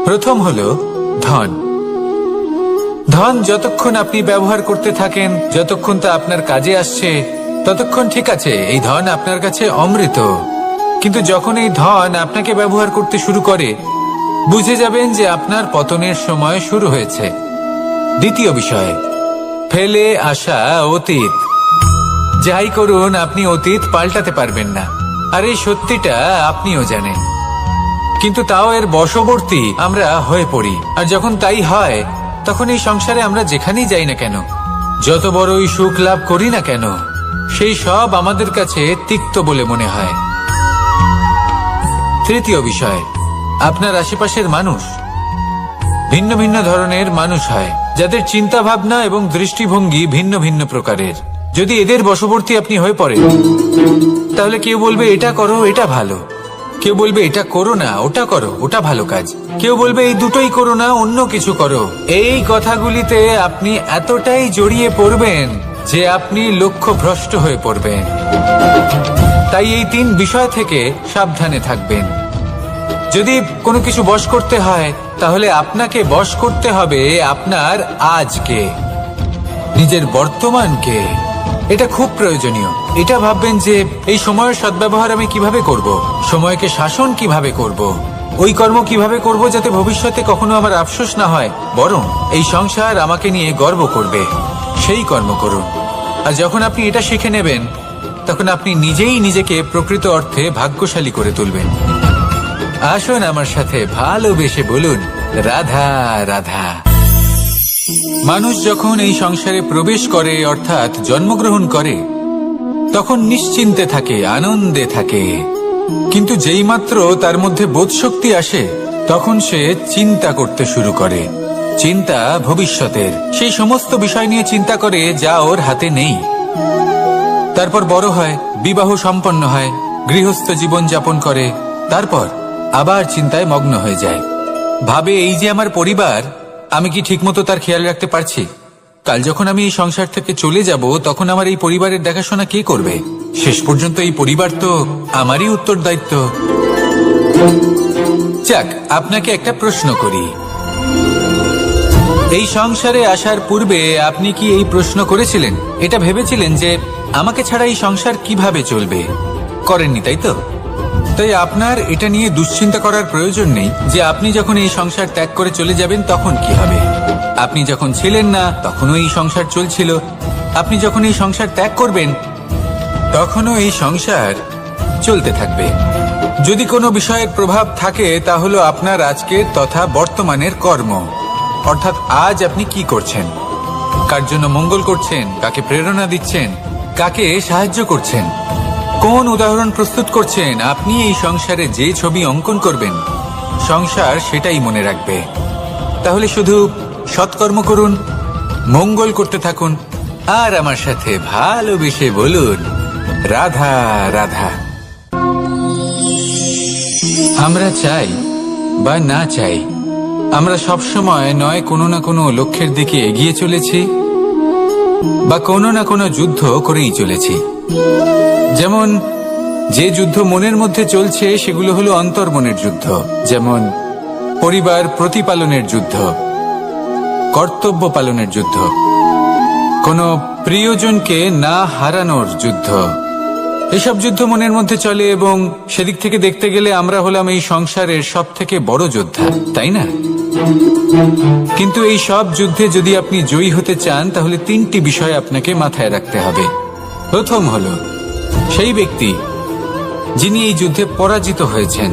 প্রথম হলো ধন। ধন যতক্ষণ আপনি ব্যবহার করতে থাকেন, যতক্ষণ তা আপনার কাজে আসছে, ততক্ষণ ঠিক আছে, এই ধন আপনার কাছে অমৃত। কিন্তু যখন এই ধন আপনাকে ব্যবহার করতে শুরু করে, বুঝে যাবেন যে আপনার পতনের সময় শুরু হয়েছে। দ্বিতীয় বিষয়, ফেলে আসা অতীত। যাই করুন, আপনি অতীত পাল্টাতে পারবেন না, আর এই সত্যিটা আপনিও জানেন। কিন্তু তাও এর বশবর্তী আমরা হয়ে পড়ি, আর যখন তাই হয় তখন এই সংসারে আমরা যেখানেই যাই না কেন, যত বড়ই সুখ লাভ করি না কেন, সেই সব আমাদের কাছে তিক্ত বলে মনে হয়। তৃতীয় বিষয়, আপনার আশেপাশের মানুষ ভিন্ন ভিন্ন ধরনের মানুষ হয়, যাদের চিন্তা ভাবনা এবং দৃষ্টিভঙ্গি ভিন্ন ভিন্ন প্রকারের। যদি এদের বশবর্তী আপনি হয়ে পড়েন, তাহলে কেউ বলবে এটা করো, এটা ভালো। কেউ বলবে এটা করো না, ওটা করো, ওটা ভালো কাজ। কেউ বলবে এই দুটোই করো না, অন্য কিছু করো। এই কথাগুলিতে আপনি এতটাই জড়িয়ে পড়বেন যে আপনি লক্ষ্যভ্রষ্ট হয়ে পড়বেন। তাই এই তিন বিষয় থেকে সাবধানে থাকবেন। যদি কোনো কিছু বশ করতে হয়, তাহলে আপনাকে বশ করতে হবে আপনার আজকে, নিজের বর্তমানকে। এটা খুব প্রয়োজনীয়। এটা ভাববেন যে এই সময়ের সদ্ব্যবহার আমি কিভাবে করব, সময়কে শাসন কিভাবে করব, ওই কর্ম কিভাবে করব যাতে ভবিষ্যতে কখনো আমার আফসোস না হয়, বরং এই সংসার আমাকে নিয়ে গর্ব করবে, সেই কর্ম করুন। আর যখন আপনি এটা শিখে নেবেন, তখন আপনি নিজেই নিজেকে প্রকৃত অর্থে ভাগ্যশালী করে তুলবেন। আসুন আমার সাথে ভালোবেসে বলুন, রাধা রাধা। মানুষ যখন এই সংসারে প্রবেশ করে, অর্থাৎ জন্মগ্রহণ করে, তখন নিশ্চিন্তে থাকে, আনন্দে থাকে। কিন্তু যেইমাত্র তার মধ্যে বোধশক্তি আসে, তখন সে চিন্তা করতে শুরু করে। চিন্তা ভবিষ্যতের, সেই সমস্ত বিষয় নিয়ে চিন্তা করে যা ওর হাতে নেই। তারপর বড় হয়, বিবাহ সম্পন্ন হয়, গৃহস্থ জীবন যাপন করে, তারপর আবার চিন্তায় মগ্ন হয়ে যায়। ভাবে এই যে আমার পরিবার, আমি কি ঠিকমতো তার খেয়াল রাখতে পারছি? কাল যখন আমি এই সংসার থেকে চলে যাব, তখন আমার এই পরিবারের দেখাশোনা কে করবে? শেষ পর্যন্ত এই পরিবার তো আমারই উত্তরদায়িত্ব। যাক, আপনাকে একটা প্রশ্ন করি। এই সংসারে আসার পূর্বে আপনি কি এই প্রশ্ন করেছিলেন, এটা ভেবেছিলেন যে আমাকে ছাড়া এই সংসার কিভাবে চলবে? করেননি, তাই তো? তাই আপনার এটা নিয়ে দুশ্চিন্তা করার প্রয়োজন নেই যে আপনি যখন এই সংসার ত্যাগ করে চলে যাবেন তখন কি হবে। আপনি যখন ছিলেন না তখনও এই সংসার চলছিল, আপনি যখন এই সংসার ত্যাগ করবেন তখনও এই সংসার চলতে থাকবে। যদি কোনো বিষয়ের প্রভাব থাকে, তা হলো আপনার আজকের তথা বর্তমানের কর্ম। অর্থাৎ আজ আপনি কি করছেন, কার জন্য মঙ্গল করছেন, কাকে প্রেরণা দিচ্ছেন, কাকে সাহায্য করছেন, কোন উদাহরণ প্রস্তুত করছেন। আপনি এই সংসারে যে ছবি অঙ্কন করবেন, সংসার সেটাই মনে রাখবে। তাহলে শুধু সৎকর্ম করুন, মঙ্গল করতে থাকুন, আর আমার সাথে ভালোবেসে বলুন, রাধা রাধা। আমরা চাই বা না চাই, আমরা সবসময় নয় কোনো না কোনো লক্ষ্যের দিকে এগিয়ে চলেছি, বা কোনো না কোনো যুদ্ধ করেই চলেছি। যেমন যে যুদ্ধ মনের মধ্যে চলছে, সেগুলো হলো অন্তর্মনের যুদ্ধ। যেমন পরিবার প্রতিপালনের যুদ্ধ, কর্তব্য পালনের যুদ্ধ, কোনো প্রিয়জনকে না হারানোর যুদ্ধ। এসব যুদ্ধ মনের মধ্যে চলে, এবং সেদিক থেকে দেখতে গেলে আমরা হলাম এই সংসারের সব থেকে বড় যোদ্ধা, তাই না? কিন্তু এই সব যুদ্ধে যদি আপনি জয়ী হতে চান, তাহলে তিনটি বিষয় আপনাকে মাথায় রাখতে হবে। প্রথম হলো, সেই ব্যক্তি যিনি এই যুদ্ধে পরাজিত হয়েছেন,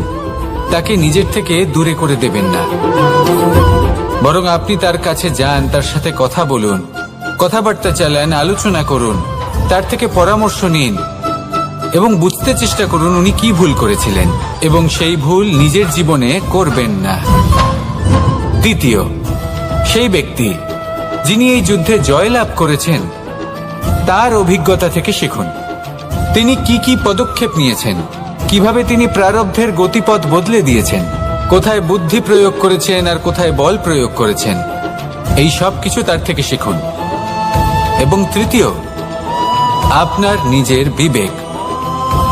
তাকে নিজের থেকে দূরে করে দেবেন না, বরং আপনি তার কাছে যান, তার সাথে কথা বলুন, কথাবার্তা চালান, আলোচনা করুন, তার থেকে পরামর্শ নিন এবং বুঝতে চেষ্টা করুন উনি কি ভুল করেছিলেন, এবং সেই ভুল নিজের জীবনে করবেন না। দ্বিতীয়, সেই ব্যক্তি যিনি এই যুদ্ধে জয়লাভ করেছেন, তার অভিজ্ঞতা থেকে শিখুন। তিনি কি কি পদক্ষেপ নিয়েছেন, কিভাবে তিনি প্রারব্ধের গতিপথ বদলে দিয়েছেন, কোথায় বুদ্ধি প্রয়োগ করেছেন আর কোথায় বল প্রয়োগ করেছেন, এই সব কিছু তার থেকে শিখুন। এবং তৃতীয়, আপনার নিজের বিবেক,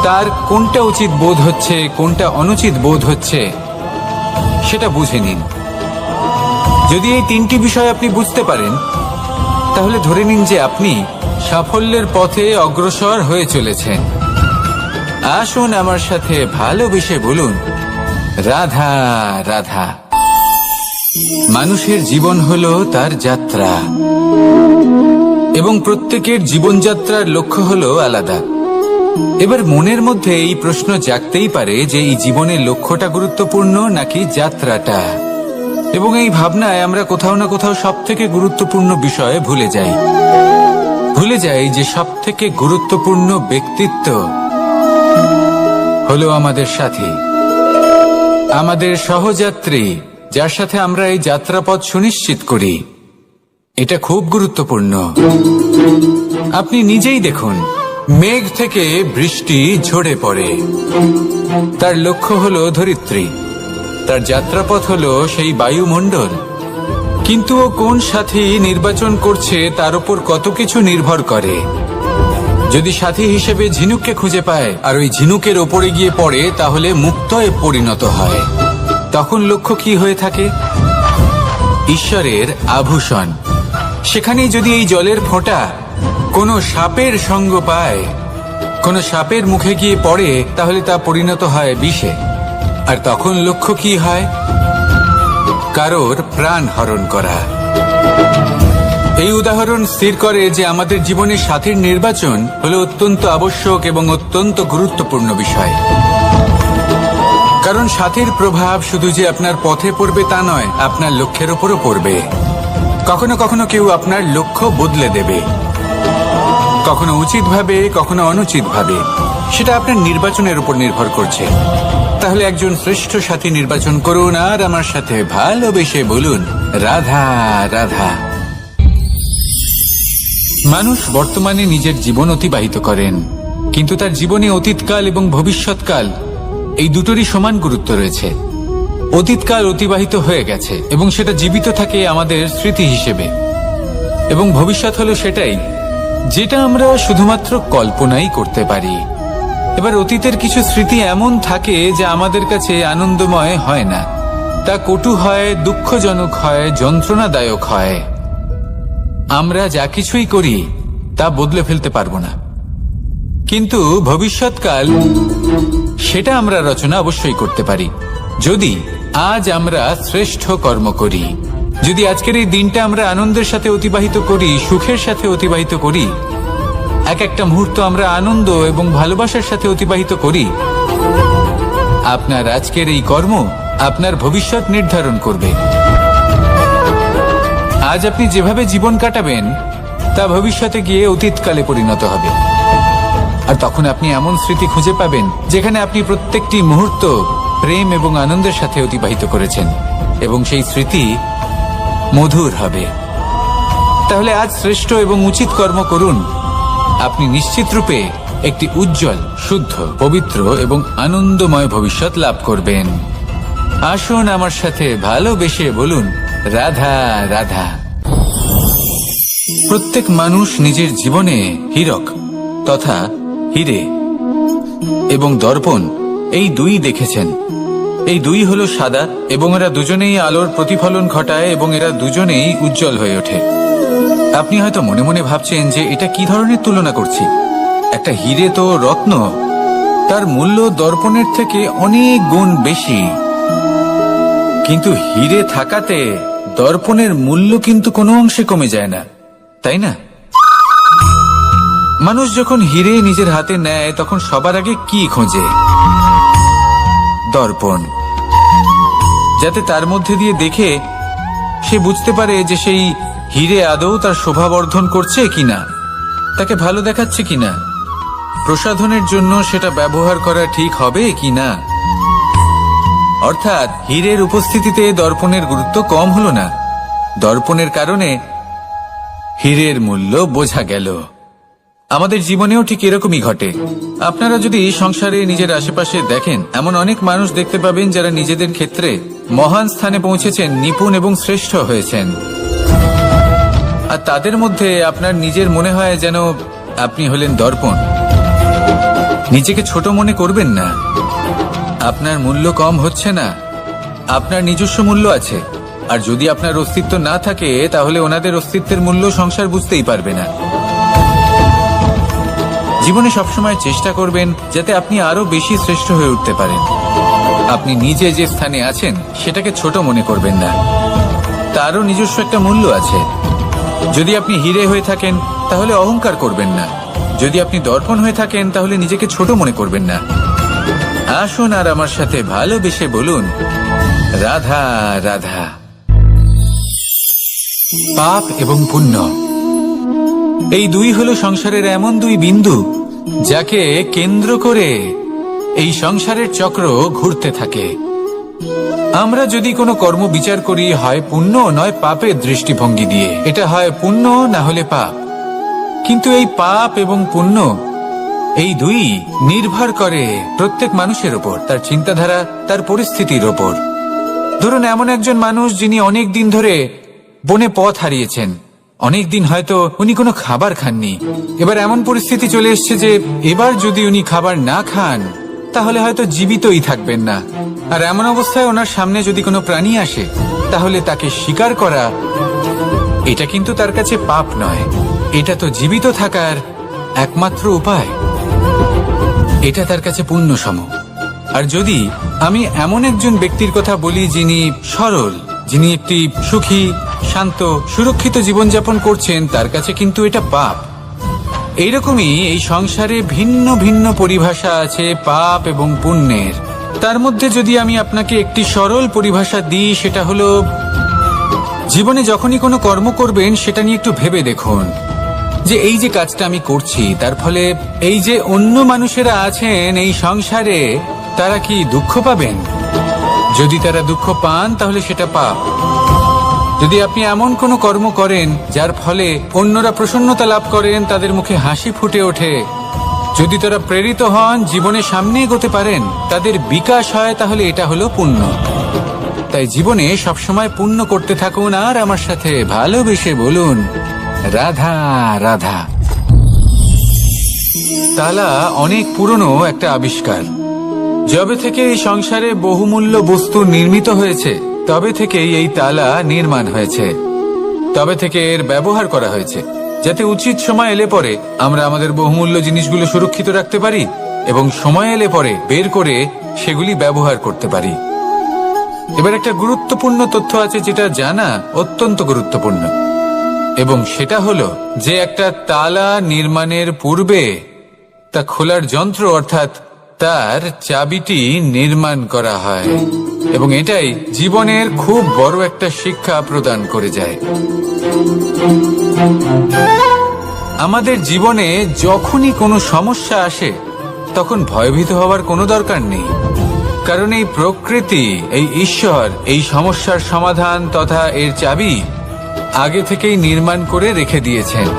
তার কোনটা উচিত বোধ হচ্ছে, কোনটা অনুচিত বোধ হচ্ছে, সেটা বুঝে নিন যদি এই তিনটি বিষয় আপনি বুঝতে পারেন, তাহলে ধরে নিন যে আপনি সাফল্যের পথে অগ্রসর হয়ে চলেছেন। আসুন আমার সাথে ভালোবেসে বলুন, রাধা রাধা। মানুষের জীবন হলো তার যাত্রা, এবং প্রত্যেকের জীবনযাত্রার লক্ষ্য হলো আলাদা। এবার মনের মধ্যে এই প্রশ্ন জাগতেই পারে যে এই জীবনের লক্ষ্যটা গুরুত্বপূর্ণ নাকি যাত্রাটা। এবং এই ভাবনায় আমরা কোথাও না কোথাও সব থেকে গুরুত্বপূর্ণ বিষয়ে ভুলে যাই যে সব থেকে গুরুত্বপূর্ণ ব্যক্তিত্ব হলো আমাদের সাথী, আমাদের সহযাত্রী, যার সাথে আমরা এই যাত্রাপথ সুনিশ্চিত করি। এটা খুব গুরুত্বপূর্ণ। আপনি নিজেই দেখুন, মেঘ থেকে বৃষ্টি ঝরে পড়ে। তার লক্ষ্য হলো ধরিত্রী, তার যাত্রাপথ হলো সেই বায়ুমণ্ডল। কিন্তু ও কোন সাথী নির্বাচন করছে তার উপর কত কিছু নির্ভর করে। যদি সাথী হিসেবে ঝিনুককে খুঁজে পায় আর ওই ঝিনুকের ওপরে গিয়ে পড়ে, তাহলে মুক্তয়ে পরিণত হয়। তখন লক্ষ্য কি হয়ে থাকে? ঈশ্বরের আভূষণ। সেখানেই যদি এই জলের ফোঁটা কোনো সাপের সঙ্গ পায়, কোনো সাপের মুখে গিয়ে পড়ে, তাহলে তা পরিণত হয় বিষে। আর তখন লক্ষ্য কি হয়? কারোর প্রাণ হরণ করা। এই উদাহরণ স্থির করে যে আমাদের জীবনে সাথীর নির্বাচন হলো অত্যন্ত আবশ্যক এবং অত্যন্ত গুরুত্বপূর্ণ বিষয়। কারণ সাথীর প্রভাব শুধু যে আপনার পথে পড়বে তা নয়, আপনার লক্ষ্যের ওপরও পড়বে। কখনো কখনো কেউ আপনার লক্ষ্য বদলে দেবে, কখনো উচিতভাবে, কখনো অনুচিতভাবে। সেটা আপনার নির্বাচনের উপর নির্ভর করছে। তাহলে একজন শ্রেষ্ঠ সাথী নির্বাচন করুন আর আমার সাথে ভালোবেসে বলুন, রাধা রাধা। মানুষ বর্তমানে নিজের জীবন অতিবাহিত করেন, কিন্তু তার জীবনে অতীতকাল এবং ভবিষ্যৎকাল এই দুটোরই সমান গুরুত্ব রয়েছে। অতীতকাল অতিবাহিত হয়ে গেছে এবং সেটা জীবিত থাকে আমাদের স্মৃতি হিসেবে, এবং ভবিষ্যৎ হলো সেটাই যেটা আমরা শুধুমাত্র কল্পনাই করতে পারি। এবার অতীতের কিছু স্মৃতি এমন থাকে যা আমাদের কাছে আনন্দময় হয় না, তা কটু হয়, দুঃখজনক হয়, যন্ত্রণাদায়ক হয়। আমরা যা কিছুই করি তা বদলে ফেলতে পারবো না, কিন্তু ভবিষ্যৎকাল সেটা আমরা রচনা অবশ্যই করতে পারি, যদি আজ আমরা শ্রেষ্ঠ কর্ম করি। যদি আজকের এই দিনটা আমরা আনন্দের সাথে অতিবাহিত করি, সুখের সাথে অতিবাহিত করি, এক একটা মুহূর্ত আমরা আনন্দ এবং ভালোবাসার সাথে অতিবাহিত করি, আপনার আজকের এই কর্ম আপনার ভবিষ্যৎ নির্ধারণ করবে। আজ আপনি যেভাবে জীবন কাটাবেন তা ভবিষ্যতে গিয়ে অতীতকালে পরিণত হবে। আর তখন আপনি এমন স্মৃতি খুঁজে পাবেন যেখানে আপনি প্রত্যেকটি মুহূর্ত প্রেম এবং আনন্দের সাথে অতিবাহিত করেছেন, এবং সেই স্মৃতি মধুর হবে। তাহলে আজ শ্রেষ্ঠ এবং উচিত কর্ম করুন। আপনি নিশ্চিত রূপে একটি উজ্জ্বল, শুদ্ধ, পবিত্র এবং আনন্দময় ভবিষ্যৎ লাভ করবেন। আসুন আমার সাথে ভালোবেসে বলুন, রাধা রাধা। প্রত্যেক মানুষ নিজের জীবনে হীরক তথা হীরে এবং দর্পণ এই দুই দেখেছেন। এই দুই হলো সাদা, এবং এরা দুজনেই আলোর প্রতিফলন ঘটায় এবং এরা দুজনেই উজ্জ্বল হয়ে ওঠে। আপনি হয়তো মনে মনে ভাবছেন যে এটা কি ধরনের তুলনা করছি। একটা হীরে তো রত্ন, তার মূল্য দর্পণের থেকে অনেক গুণ বেশি। কিন্তু হীরে থাকাতে দর্পণের মূল্য কিন্তু কোনো অংশে কমে যায় না, তাই না? মানুষ যখন হীরে নিজের হাতে নেয় তখন সবার আগে কি খোঁজে? দর্পণ, যাতে তার মধ্যে দিয়ে দেখে সে বুঝতে পারে যে সেই হীরে আদৌ তার শোভাবর্ধন করছে কিনা, তাকে ভালো দেখাচ্ছে কিনা, প্রসাধনের জন্য সেটা ব্যবহার করা ঠিক হবে কিনা। অর্থাৎ হীরের উপস্থিতিতে দর্পণের গুরুত্ব কম হলো না, দর্পণের কারণে হীরের মূল্য বোঝা গেল। আমাদের জীবনেও ঠিক এরকমই ঘটে। আপনারা যদি সংসারে নিজের আশেপাশে দেখেন, এমন অনেক মানুষ দেখতে পাবেন যারা নিজেদের ক্ষেত্রে মহান স্থানে পৌঁছেছেন, নিপুণ এবং শ্রেষ্ঠ হয়েছেন। আর তাদের মধ্যে আপনার নিজের মনে হয় যেন আপনি হলেন দর্পণ। নিজেকে ছোট মনে করবেন না। আপনার মূল্য কম হচ্ছে না, আপনার নিজস্ব মূল্য আছে। আর যদি আপনার অস্তিত্ব না থাকে তাহলে ওনাদের অস্তিত্বের মূল্য সংসার বুঝতেই পারবে না। জীবনে সবসময় চেষ্টা করবেন যাতে আপনি আরো বেশি শ্রেষ্ঠ হয়ে উঠতে পারেন। আপনি নিজে যে স্থানে আছেন সেটাকে ছোট মনে করবেন না, তারও নিজস্ব একটা মূল্য আছে। যদি আপনি হিরে হয়ে থাকেন তাহলে অহংকার করবেন না, যদি আপনি দর্পণ হয়ে থাকেন তাহলে নিজেকে ছোট মনে করবেন না। আসুন আর আমার সাথে ভালোবেসে বলুন, রাধা রাধা। পাপ এবং পুণ্য, এই দুই হলো সংসারের এমন দুই বিন্দু যাকে কেন্দ্র করে এই সংসারের চক্র ঘুরতে থাকে। আমরা যদি কোনো কর্ম বিচার করি, হয় পুণ্য নয় পাপের দৃষ্টিভঙ্গি দিয়ে, এটা হয় পুণ্য না হলে পাপ। কিন্তু এই পাপ এবং পুণ্য এই দুই নির্ভর করে প্রত্যেক মানুষের ওপর, তার চিন্তাধারা, তার পরিস্থিতির ওপর। ধরুন এমন একজন মানুষ যিনি অনেক দিন ধরে বনে পথ হারিয়েছেন, অনেক দিন হয়তো উনি কোনো খাবার খাননি। এবার এমন পরিস্থিতি চলে এসছে যে এবার যদি উনি খাবার না খান তাহলে হয়তো জীবিতই থাকবেন না। আর এমন অবস্থায় ওনার সামনে যদি কোনো প্রাণী আসে তাহলে তাকে শিকার করা, এটা কিন্তু তার কাছে পাপ নয়, এটা তো জীবিত থাকার একমাত্র উপায়। এটা তার কাছে পুণ্য সম। আর যদি আমি এমন একজন ব্যক্তির কথা বলি যিনি সরল, যিনি একটি সুখী, শান্ত, সুরক্ষিত জীবনযাপন করছেন, তার কাছে কিন্তু এটা পাপ। এইরকমই এই সংসারে ভিন্ন ভিন্ন পরিভাষা আছে পাপ এবং পুণ্যের। তার মধ্যে যদি আমি আপনাকে একটি সরল পরিভাষা দিই, সেটা হলো জীবনে যখনই কোনো কর্ম করবেন সেটা নিয়ে একটু ভেবে দেখুন যে এই যে কাজটা আমি করছি তার ফলে এই যে অন্য মানুষেরা আছেন এই সংসারে, তারা কি দুঃখ পাবেন? যদি তারা দুঃখ পান তাহলে সেটা পাপ। যদি আপনি এমন কোনো কর্ম করেন যার ফলে অন্যরা প্রসন্নতা লাভ করেন, তাদের মুখে হাসি ফুটে ওঠে, যদি তারা প্রেরিত হন, জীবনে সামনে এগোতে পারেন, তাদের বিকাশ হয়, তাহলে এটা হলো পুণ্য। তাই জীবনে সবসময় পুণ্য করতে থাকুন আর আমার সাথে ভালোবেসে বলুন, রাধা রাধা। তালা অনেক পুরনো একটা আবিষ্কার। যবে থেকে এই সংসারে বহুমূল্য বস্তু নির্মিত হয়েছে তবে থেকেই এই তালা নির্মাণ হয়েছে, তবে থেকে এর ব্যবহার করা হয়েছে যাতে উচিত সময় এলে পরে আমরা আমাদের বহুমূল্য জিনিসগুলো সুরক্ষিত রাখতে পারি এবং সময় এলে পরে বের করে সেগুলি ব্যবহার করতে পারি। এবার একটা গুরুত্বপূর্ণ তথ্য আছে যেটা জানা অত্যন্ত গুরুত্বপূর্ণ, এবং সেটা হলো যে একটা তালা নির্মাণের পূর্বে তা খোলার যন্ত্র অর্থাৎ তার চাবিটি নির্মাণ করা হয়, এবং এটাই জীবনের খুব বড় একটা শিক্ষা প্রদান করে যায়। আমাদের জীবনে যখনই কোনো সমস্যা আসে তখন ভয়ভীত হওয়ার কোনো দরকার নেই, কারণ এই প্রকৃতি, এই ঈশ্বর এই সমস্যার সমাধান তথা এর চাবি আগে থেকেই নির্মাণ করে রেখে দিয়েছেন।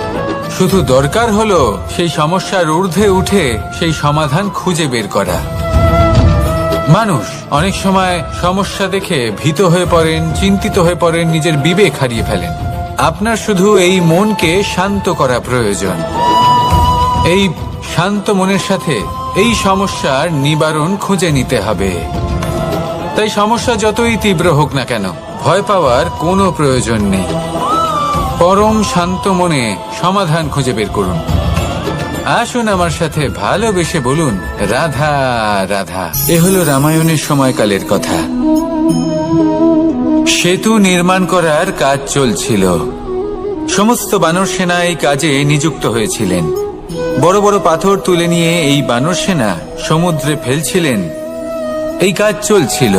শুধু দরকার হলো সেই সমস্যার ঊর্ধ্বে উঠে সেই সমাধান খুঁজে বের করা। মানুষ অনেক সময় সমস্যা দেখে ভীত হয়ে পড়েন, চিন্তিত হয়ে পড়েন, নিজের বিবেক হারিয়ে ফেলেন। আপনার শুধু এই মনকে শান্ত করা প্রয়োজন। এই শান্ত মনের সাথে এই সমস্যার নিবারণ খুঁজে নিতে হবে। তাই সমস্যা যতই তীব্র হোক না কেন, ভয় পাওয়ার কোনো প্রয়োজন নেই। পরম শান্ত মনে সমাধান খুঁজে বের করুন। আসুন আমার সাথে ভালোবেসে বলুন, রাধা রাধা। এ হলো রামায়ণের সময়কালের কথা। সেতু নির্মাণ করার কাজ চলছিল। সমস্ত বানর সেনা এই কাজে নিযুক্ত হয়েছিলেন। বড় বড় পাথর তুলে নিয়ে এই বানর সেনা সমুদ্রে ফেলছিলেন। এই কাজ চলছিল।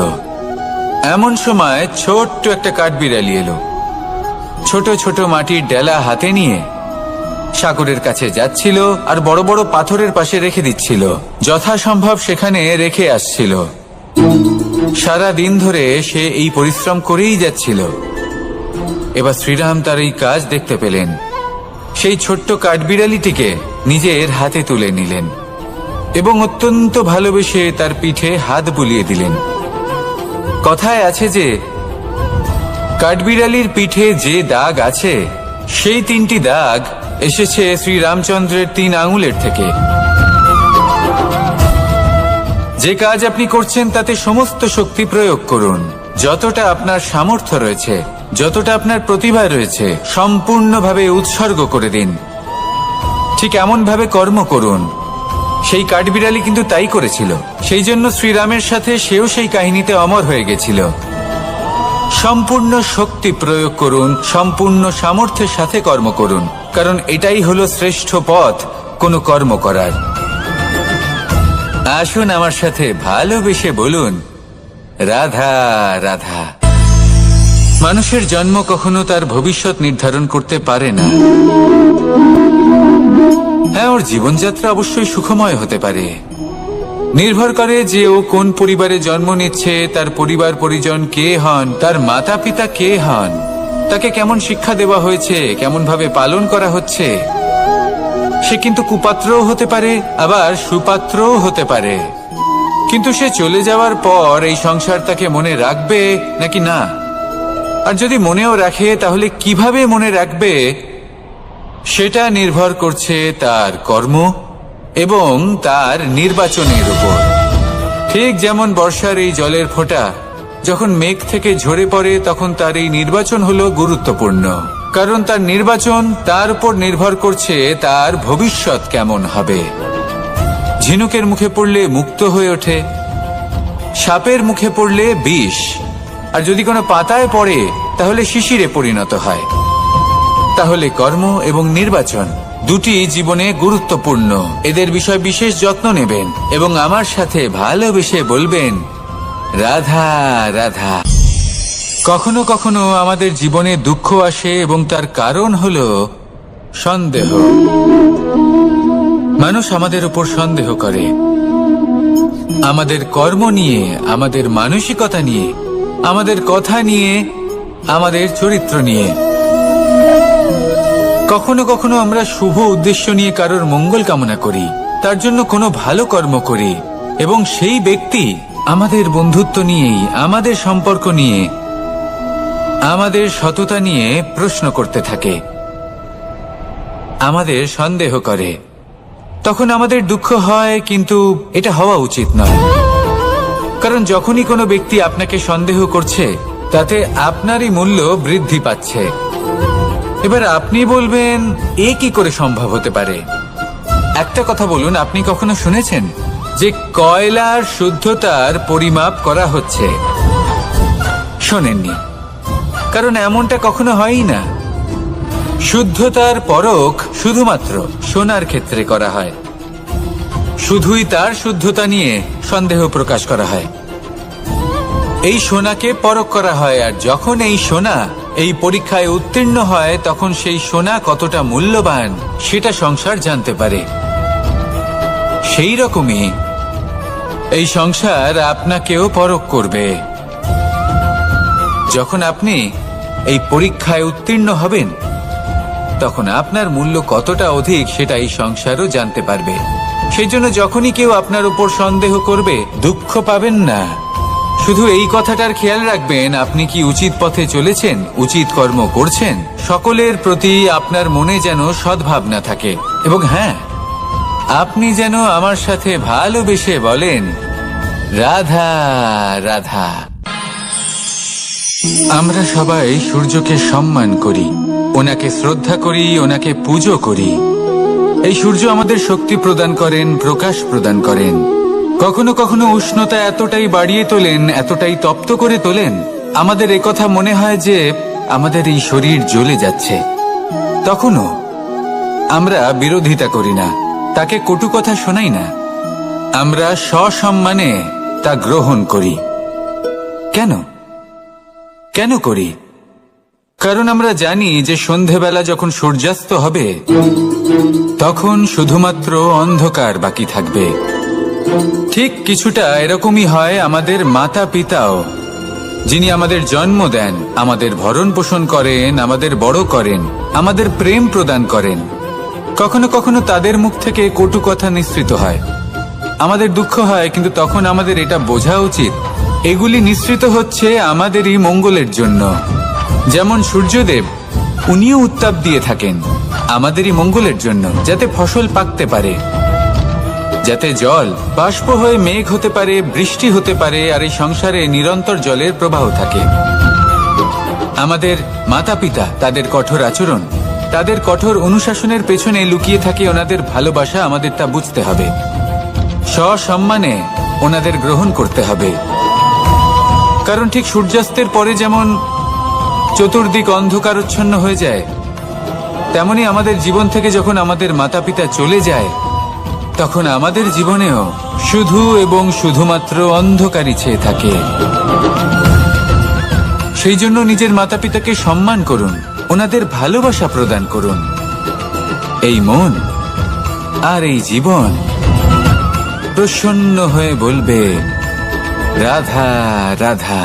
এমন সময় ছোট্ট একটা কাঠবিড়ালি এলো। ছোট ছোট মাটির ডেলা হাতে নিয়ে সাগরের কাছে যাচ্ছিল আর বড় বড় পাথরের পাশে রেখে দিচ্ছিল, যথাসম্ভব সেখানে রেখে আসছিল। সারা দিন ধরে সে এই পরিশ্রম করেই যাচ্ছিল। এবার শ্রীরাম তার এই কাজ দেখতে পেলেন। সেই ছোট্ট কাঠবিড়ালিটিকে নিজের হাতে তুলে নিলেন এবং অত্যন্ত ভালোবেসে তার পিঠে হাত বুলিয়ে দিলেন। কথায় আছে যে কাঠবিড়ালির পিঠে যে দাগ আছে সেই 3টি দাগ এসেছে শ্রীরামচন্দ্রের 3 আঙুলের থেকে। যে কাজ আপনি করছেন তাতে সমস্ত শক্তি প্রয়োগ করুন যতটা আপনার সামর্থ্য রয়েছে, যতটা আপনার প্রতিভা রয়েছে, সম্পূর্ণভাবে উৎসর্গ করে দিন। ঠিক এমন ভাবে কর্ম করুন। সেই কাঠবিড়ালি কিন্তু তাই করেছিল। সেই জন্য শ্রীরামের সাথে সেও সেই কাহিনীতে অমর হয়ে গেছিল। সম্পূর্ণ শক্তি প্রয়োগ করুন, সম্পূর্ণ সামর্থ্যের সাথে কর্ম করুন, কারণ এটাই হলো শ্রেষ্ঠ পথ কোনো কর্ম করার। আসুন আমার সাথে ভালোবেসে বলুন, রাধা রাধা। মানুষের জন্ম কখনো তার ভবিষ্যৎ নির্ধারণ করতে পারে না। হ্যাঁ, ওর জীবনযাত্রা অবশ্যই সুখময় হতে পারে। নির্ভর করে যে ও কোন পরিবারে জন্ম নিচ্ছে, তার পরিবার পরিজন কে হন, তার মাতা পিতা কে হন, তাকে কেমন শিক্ষা দেওয়া হয়েছে, কেমন ভাবে পালন করা হচ্ছে। সে কিন্তু কুপাত্রও হতে পারে, আবার সুপাত্রও হতে পারে। কিন্তু সে চলে যাওয়ার পর এই সংসার তাকে মনে রাখবে নাকি না, আর যদি মনেও রাখে তাহলে কিভাবে মনে রাখবে, সেটা নির্ভর করছে তার কর্ম এবং তার নির্বাচনের উপর। ঠিক যেমন বর্ষার এই জলের ফোঁটা যখন মেঘ থেকে ঝরে পড়ে, তখন তার এই নির্বাচন হলো গুরুত্বপূর্ণ, কারণ তার নির্বাচন তার উপর নির্ভর করছে তার ভবিষ্যৎ কেমন হবে। ঝিনুকের মুখে পড়লে মুক্ত হয়ে ওঠে, সাপের মুখে পড়লে বিষ, আর যদি কোনো পাতায় পড়ে তাহলে শিশিরে পরিণত হয়। তাহলে কর্ম এবং নির্বাচন দুটি জীবনে গুরুত্বপূর্ণ। এদের বিষয় বিশেষ যত্ন নেবেন এবং আমার সাথে ভালোবেসে বলবেন, রাধা রাধা। কখনো কখনো আমাদের জীবনে দুঃখ আসে এবং তার কারণ হলো সন্দেহ। মানুষ আমাদের উপর সন্দেহ করে, আমাদের কর্ম নিয়ে, আমাদের মানসিকতা নিয়ে, আমাদের কথা নিয়ে, আমাদের চরিত্র নিয়ে। কখনো কখনো আমরা শুভ উদ্দেশ্য নিয়ে কারোর মঙ্গল কামনা করি, তার জন্য কোনো ভালো কর্ম করি, এবং সেই ব্যক্তি আমাদের বন্ধুত্ব নিয়েই, আমাদের সম্পর্ক নিয়ে, আমাদের সততা নিয়ে প্রশ্ন করতে থাকে, আমাদের সন্দেহ করে। তখন আমাদের দুঃখ হয়, কিন্তু এটা হওয়া উচিত নয়। কারণ যখনই কোনো ব্যক্তি আপনাকে সন্দেহ করছে, তাতে আপনারই মূল্য বৃদ্ধি পাচ্ছে। এবার আপনি বলবেন, এ কি করে সম্ভব হতে পারে? একটা কথা বলুন, আপনি কখনো শুনেছেন যে কয়লার শুদ্ধতার পরিমাপ করা হচ্ছে? শোনেননি, কারণ এমনটা কখনো হয়ই না। শুদ্ধতার পরখ শুধুমাত্র সোনার ক্ষেত্রে করা হয়। শুধুই তার শুদ্ধতা নিয়ে সন্দেহ প্রকাশ করা হয়। এই সোনাকে পরখ করা হয়, আর যখন এই সোনা এই পরীক্ষায় উত্তীর্ণ হয়, তখন সেই সোনা কতটা মূল্যবান সেটা সংসার জানতে পারে। সেই রকমই এই সংসার আপনাকেও পরখ করবে। যখন আপনি এই পরীক্ষায় উত্তীর্ণ হবেন, তখন আপনার মূল্য কতটা অধিক সেটা এই সংসারও জানতে পারবে। সেই জন্য যখনই কেউ আপনার উপর সন্দেহ করবে, দুঃখ পাবেন না। শুধু এই কথাটার খেয়াল রাখবেন, আপনি কি উচিত পথে চলেছেন, উচিত কর্ম করছেন। সকলের প্রতি আপনার মনে যেন সদ্ভাবনা থাকে, এবং হ্যাঁ, আপনি যেন আমার সাথে ভালোবেসে বলেন, রাধা রাধা। আমরা সবাই সূর্যকে সম্মান করি, ওনাকে শ্রদ্ধা করি, ওনাকে পুজো করি। এই সূর্য আমাদের শক্তি প্রদান করেন, প্রকাশ প্রদান করেন। কখনো কখনো উষ্ণতা এতটাই বাড়িয়ে তোলেন, এতটাই তপ্ত করে তোলেন, আমাদের একথা মনে হয় যে আমাদের এই শরীর জ্বলে যাচ্ছে। তখনও আমরা বিরোধিতা করি না, তাকে কটু কথা শোনাই না, আমরা সসম্মানে তা গ্রহণ করি। কেন কেন করি? কারণ আমরা জানি যে সন্ধেবেলা যখন সূর্যাস্ত হবে, তখন শুধুমাত্র অন্ধকার বাকি থাকবে। ঠিক কিছুটা এরকমই হয় আমাদের মাতা পিতাও, যিনি আমাদের জন্ম দেন, আমাদের ভরণ পোষণ করেন, আমাদের বড় করেন, আমাদের প্রেম প্রদান করেন। কখনো কখনো তাদের মুখ থেকে কটু কথা নিঃসৃত হয়, আমাদের দুঃখ হয়, কিন্তু তখন আমাদের এটা বোঝা উচিত, এগুলি নিঃসৃত হচ্ছে আমাদেরই মঙ্গলের জন্য। যেমন সূর্যদেব, উনিও উত্তাপ দিয়ে থাকেন আমাদেরই মঙ্গলের জন্য, যাতে ফসল পাকতে পারে। যাতে জল বাষ্প হয়ে মেঘ হতে পারে, বৃষ্টি হতে পারে, আর এই সংসারে নিরন্তর জলের প্রবাহ থাকে। আমাদের মাতা পিতা, তাদের কঠোর আচরণ, তাদের কঠোর অনুশাসনের পেছনে লুকিয়ে থাকে ওনাদের ভালোবাসা। আমাদের তা বুঝতে হবে, সসম্মানে ওনাদের গ্রহণ করতে হবে। কারণ ঠিক সূর্যাস্তের পরে যেমন চতুর্দিক অন্ধকারচ্ছন্ন হয়ে যায়, তেমনি আমাদের জীবন থেকে যখন আমাদের মাতা পিতা চলে যায়, তখন আমাদের জীবনেও শুধু এবং শুধুমাত্র অন্ধকারই ছেয়ে থাকে। সেই জন্য নিজের মাতা পিতাকে সম্মান করুন, ওনাদের ভালোবাসা প্রদান করুন। এই মন আর এই জীবন প্রসন্ন হয়ে বলবে, রাধা রাধা।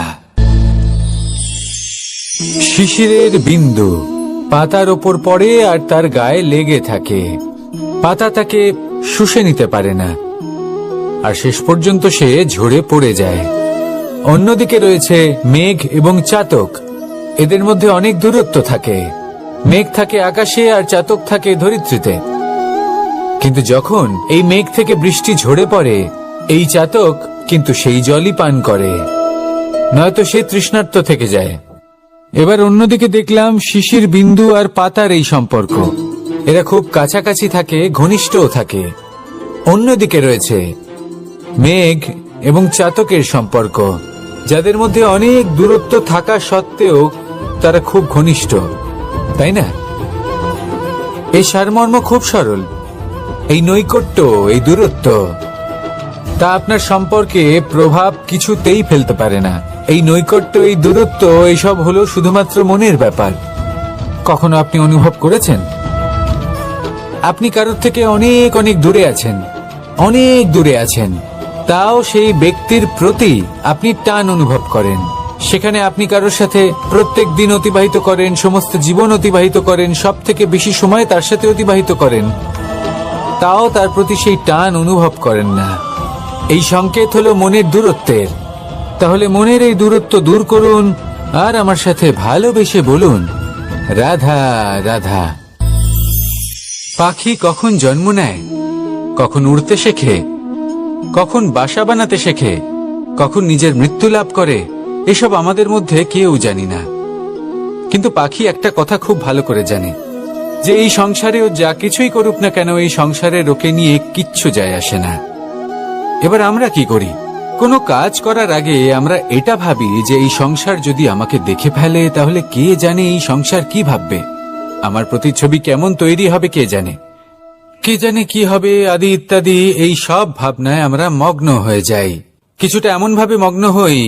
শিশিরের বিন্দু পাতার ওপর পড়ে আর তার গায়ে লেগে থাকে। পাতা তাকে শুষে নিতে পারে না, আর শেষ পর্যন্ত সে ঝরে পড়ে যায়। অন্যদিকে রয়েছে মেঘ এবং চাতক। এদের মধ্যে অনেক দূরত্ব থাকে। মেঘ থাকে আকাশে আর চাতক থাকে ধরিত্রীতে। কিন্তু যখন এই মেঘ থেকে বৃষ্টি ঝরে পড়ে, এই চাতক কিন্তু সেই জলই পান করে, নয়তো সে তৃষ্ণার্ত থেকে যায়। এবার অন্যদিকে দেখলাম শিশির বিন্দু আর পাতার এই সম্পর্ক। এরা খুব কাছাকাছি থাকে, ঘনিষ্ঠও থাকে। অন্যদিকে রয়েছে মেঘ এবং চাতকের সম্পর্ক, যাদের মধ্যে অনেক দূরত্ব থাকা সত্ত্বেও তারা খুব ঘনিষ্ঠ, তাই না? এই সারমর্ম খুব সরল। এই নৈকট্য, এই দূরত্ব, তা আপনার সম্পর্কে প্রভাব কিছুতেই ফেলতে পারে না। এই নৈকট্য, এই দূরত্ব, এইসব হলো শুধুমাত্র মনের ব্যাপার। কখনো আপনি অনুভব করেছেন আপনি কারোর থেকে অনেক অনেক দূরে আছেন, অনেক দূরে আছেন, তাও সেই ব্যক্তির প্রতি আপনি টান অনুভব করেন। সেখানে আপনি কারোর সাথে প্রত্যেক দিন অতিবাহিত করেন, সমস্ত জীবন অতিবাহিত করেন, সব থেকে বেশি সময় তার সাথে অতিবাহিত করেন, তাও তার প্রতি সেই টান অনুভব করেন না। এই সংকেত হলো মনের দূরত্বের। তাহলে মনের এই দূরত্ব দূর করুন আর আমার সাথে ভালোবেসে বলুন, রাধা রাধা। পাখি কখন জন্ম নেয়, কখন উড়তে শেখে, কখন বাসা বানাতে শেখে, কখন নিজের মৃত্যু লাভ করে, এসব আমাদের মধ্যে কেউ জানি না। কিন্তু পাখি একটা কথা খুব ভালো করে জানে, যে এই সংসারে ও যা কিছুই করুক না কেন, এই সংসারে ওকে নিয়ে কিচ্ছু যায় আসে না। এবার আমরা কি করি? কোনো কাজ করার আগে আমরা এটা ভাবি যে এই সংসার যদি আমাকে দেখে ফেলে, তাহলে কে জানে এই সংসার কি ভাববে, আমার প্রতিচ্ছবি কেমন তৈরি হবে কে জানে, কে জানে কি হবে, আদি ইত্যাদি। এই সব ভাবনায় আমরা মগ্ন হয়ে যাই। কিছুটা এমন ভাবে মগ্ন হই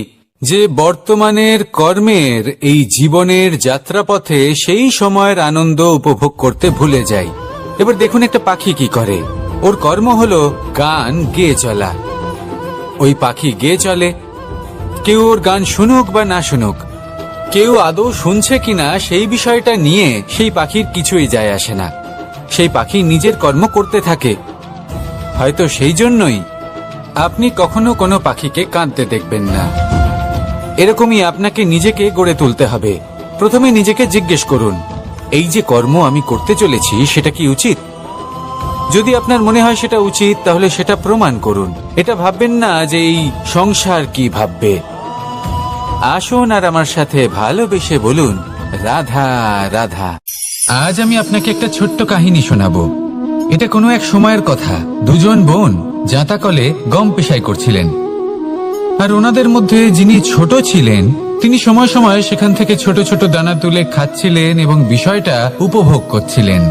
যে বর্তমানের কর্মের এই জীবনের যাত্রাপথে সেই সময়ের আনন্দ উপভোগ করতে ভুলে যাই। এবার দেখুন একটা পাখি কি করে। ওর কর্ম হলো গান গেয়ে চলা। ওই পাখি গেয়ে চলে, কেউ ওর গান শুনুক বা না শুনুক, কেউ আদৌ শুনছে কিনা সেই বিষয়টা নিয়ে সেই পাখির কিছুই যায় আসে না। সেই পাখি নিজের কর্ম করতে থাকে। হয়তো সেই জন্যই আপনি কখনো কোনো পাখিকে কাঁদতে দেখবেন না। এরকমই আপনাকে নিজেকে গড়ে তুলতে হবে। প্রথমে নিজেকে জিজ্ঞেস করুন, এই যে কর্ম আমি করতে চলেছি সেটা কি উচিত? যদি আপনার মনে হয় সেটা উচিত, তাহলে সেটা প্রমাণ করুন। এটা ভাববেন না যে এই সংসার কি ভাববে। আসুন আর আমার সাথে ভালোবেসে বলুন, রাধা রাধা। আজ আমি আপনাকে একটা ছোট্ট কাহিনী শোনাবো। এটা কোনো এক সময়ের কথা। দুজন বোন জাঁতাকলে গম পেশাই করছিলেন, আর ওনাদের মধ্যে যিনি ছোট ছিলেন তিনি সময় সময় সেখান থেকে ছোট ছোট দানা তুলে খাচ্ছিলেন এবং বিষয়টা উপভোগ করছিলেন।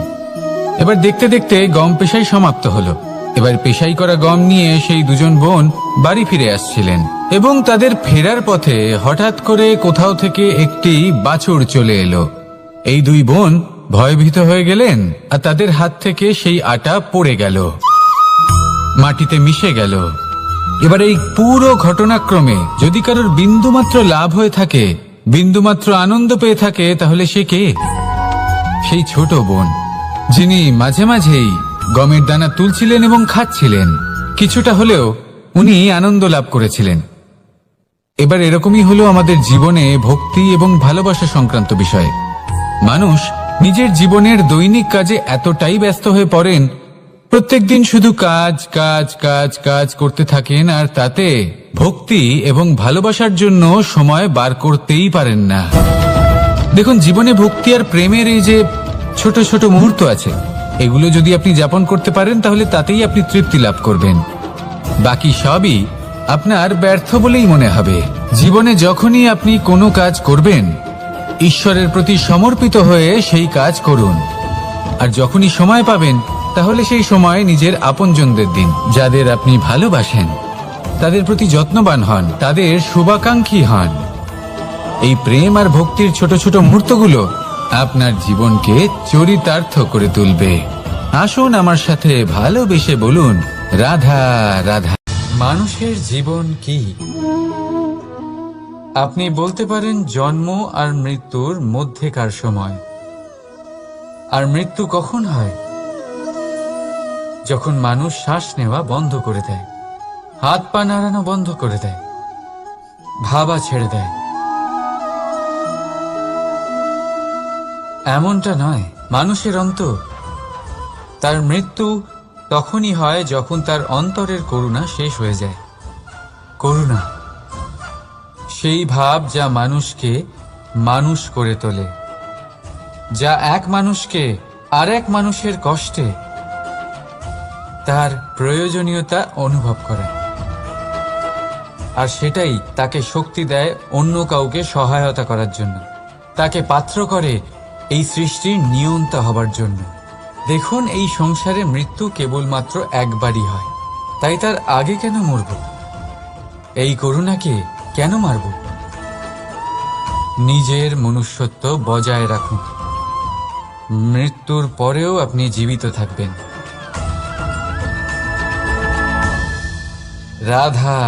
এবার দেখতে দেখতে গম পেশাই সমাপ্ত হলো। এবার পেশাই করা গম নিয়ে সেই দুজন বোন বাড়ি ফিরে আসছিলেন, এবং তাদের ফেরার পথে হঠাৎ করে কোথাও থেকে একটি বাছুর চলে এলো। এই দুই বোন ভয়ভীত হয়ে গেলেন, আর তাদের হাত থেকে সেই আটা পড়ে গেল, মাটিতে মিশে গেল। এবার এই পুরো ঘটনাক্রমে যদি কারোর বিন্দুমাত্র লাভ হয়ে থাকে, বিন্দুমাত্র আনন্দ পেয়ে থাকে, তাহলে সে কে? সেই ছোট বোন, যিনি মাঝে মাঝেই গমের দানা তুলছিলেন এবং খাচ্ছিলেন। কিছুটা হলেও উনি আনন্দ লাভ করেছিলেন। এবার এরকমই হলো আমাদের জীবনে ভক্তি এবং ভালোবাসা সংক্রান্ত বিষয়ে। মানুষ নিজের জীবনের দৈনিক কাজে এতটাই ব্যস্ত হয়ে পড়েন প্রত্যেকদিন শুধু কাজ কাজ কাজ কাজ করতে থাকেন, আর তাতে ভক্তি এবং ভালোবাসার জন্য সময় বার করতেই পারেন না। দেখুন, জীবনে ভক্তি আর প্রেমের এই যে ছোট ছোট মুহূর্ত আছে, এগুলো যদি আপনি যাপন করতে পারেন তাহলে তাতেই আপনি তৃপ্তি লাভ করবেন। বাকি সবই আপনার ব্যর্থ বলেই মনে হবে। জীবনে যখনই আপনি কোনো কাজ করবেন, ঈশ্বরের প্রতি সমর্পিত হয়ে সেই কাজ করুন। আর যখনই সময় পাবেন, তাহলে সেই সময় নিজের আপনজনদের দিন। যাদের আপনি ভালোবাসেন তাদের প্রতি যত্নবান হন, তাদের শুভাকাঙ্ক্ষী হন। এই প্রেম আর ভক্তির ছোট ছোট মুহূর্তগুলো আপনার জীবনকে চরিতার্থ করে তুলবে। আসুন আমার সাথে ভালোবেসে বলুন, রাধা রাধা। মানুষের জীবন কি? আপনি বলতে পারেন জন্ম আর মৃত্যুর মধ্যেকার সময়। আর মৃত্যু কখন হয়? যখন মানুষ শ্বাস নেওয়া বন্ধ করে দেয়, হাত পা নাড়ানো বন্ধ করে দেয়, ভাবা ছেড়ে দেয়। এমনটা নয়, মানুষের অন্তর। তার মৃত্যু তখনই হয় যখন তার অন্তরের করুণা শেষ হয়ে যায়। করুণা, সেই ভাব যা মানুষকে মানুষ করে তোলে, যা এক মানুষকে আর এক মানুষের কষ্টে তার প্রয়োজনীয়তা অনুভব করে, আর সেটাই তাকে শক্তি দেয় অন্য কাউকে সহায়তা করার জন্য, তাকে পাত্র করে এই সৃষ্টির নিয়ন্তা হবার জন্য। দেখুন, এই সংসারে মৃত্যু কেবলমাত্র একবারই হয়, তাই তার আগে কেন মরব? এই করুণাকে কেন মারব? নিজের মনুষ্যত্ব বজায় রাখুন। মৃত্যুর পরেও আপনি জীবিত থাকবেন। রাধা।